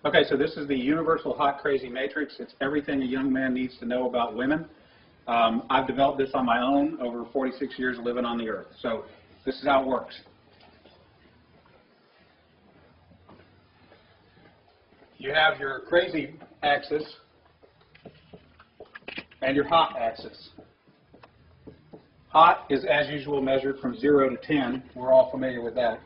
Okay, so this is the Universal Hot Crazy Matrix. It's everything a young man needs to know about women. I've developed this on my own over 46 years of living on the earth. So this is how it works. You have your crazy axis and your hot axis. Hot is, as usual, measured from 0 to 10. We're all familiar with that.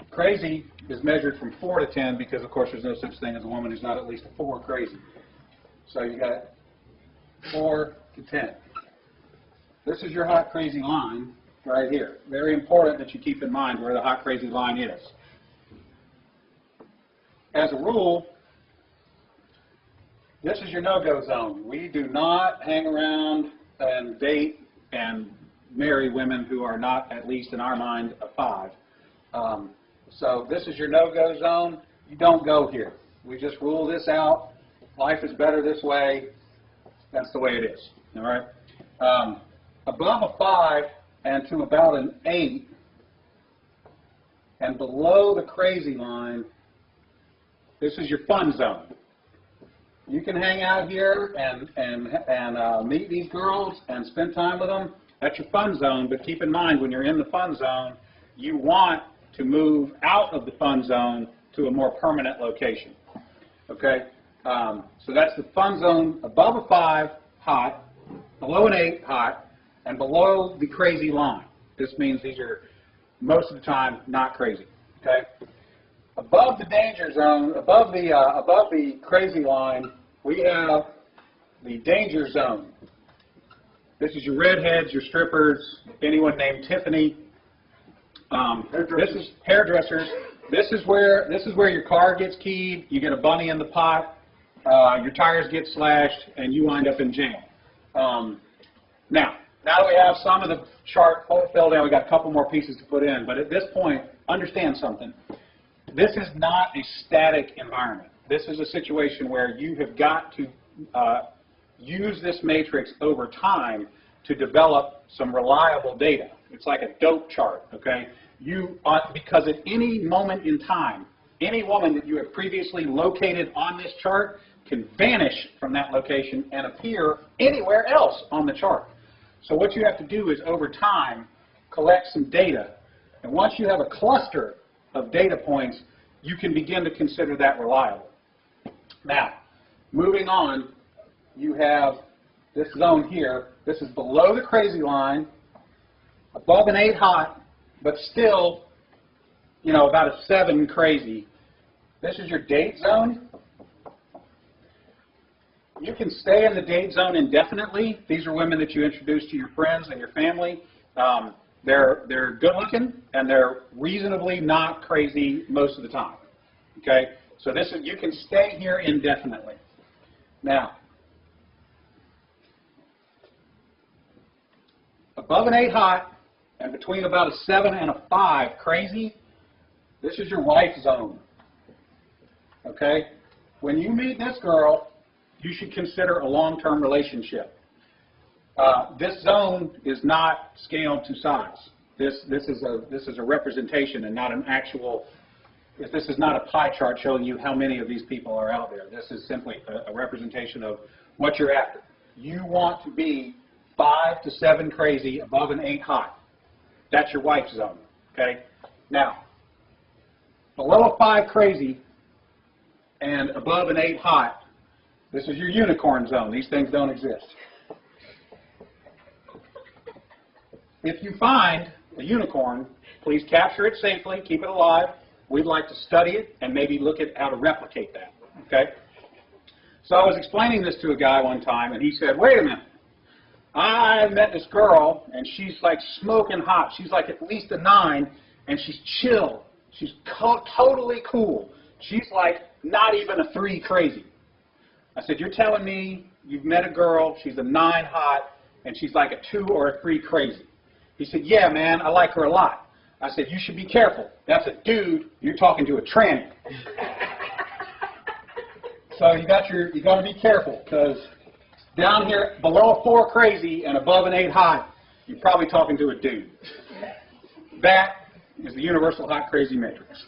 Crazy is measured from 4 to 10 because, of course, there's no such thing as a woman who's not at least a 4 crazy. So you got 4 to 10. This is your hot crazy line right here. Very important that you keep in mind where the hot crazy line is. As a rule, this is your no-go zone. We do not hang around and date and marry women who are not, at least in our mind, a 5. So this is your no-go zone. You don't go here. We just rule this out. Life is better this way. That's the way it is. All right. Above a 5 and to about an 8, and below the crazy line, this is your fun zone. You can hang out here and meet these girls and spend time with them. That's your fun zone. But keep in mind, when you're in the fun zone, you want to move out of the fun zone to a more permanent location. Okay? So that's the fun zone above a 5, hot, below an 8, hot, and below the crazy line. This means these are, most of the time, not crazy. Okay? Above the danger zone, above the crazy line, we have the danger zone. This is your redheads, your strippers, anyone named Tiffany. This is hairdressers. This is where your car gets keyed. You get a bunny in the pot. Your tires get slashed, and you wind up in jail. Now that we have some of the chart filled in, we got a couple more pieces to put in. But at this point, understand something. This is not a static environment. This is a situation where you have got to use this matrix over time to develop some reliable data. It's like a dope chart, okay? Because at any moment in time, any woman that you have previously located on this chart can vanish from that location and appear anywhere else on the chart. So what you have to do is, over time, collect some data. And once you have a cluster of data points, you can begin to consider that reliable. Now, moving on, you have this zone here. This is below the crazy line, above an 8 hot, but still, you know, about a 7 crazy. This is your date zone. You can stay in the date zone indefinitely. These are women that you introduce to your friends and your family. They're good looking and they're reasonably not crazy most of the time. Okay, so you can stay here indefinitely. Now, above an 8 hot and between about a 7 and a 5 crazy, this is your wife zone. Okay, when you meet this girl, you should consider a long-term relationship. This zone is not scaled to size. This is a representation and not an actual. This is not a pie chart showing you how many of these people are out there. This is simply a representation of what you're after. You want to be 5 to 7 crazy, above an 8 hot. That's your wife zone. Okay. Now, below a 5 crazy and above an 8 hot, this is your unicorn zone. These things don't exist. If you find a unicorn, please capture it safely, keep it alive. We'd like to study it and maybe look at how to replicate that. Okay? So I was explaining this to a guy one time, and he said, wait a minute. I met this girl, and she's like smoking hot. She's like at least a 9, and she's chill. She's totally cool. She's like not even a 3 crazy. I said, you're telling me you've met a girl, she's a 9 hot, and she's like a 2 or a 3 crazy? He said, yeah, man, I like her a lot. I said, you should be careful. That's a dude. You're talking to a tranny. So you got to be careful, because down here below a 4 crazy and above an 8 hot, you're probably talking to a dude. That is the Universal Hot Crazy Matrix.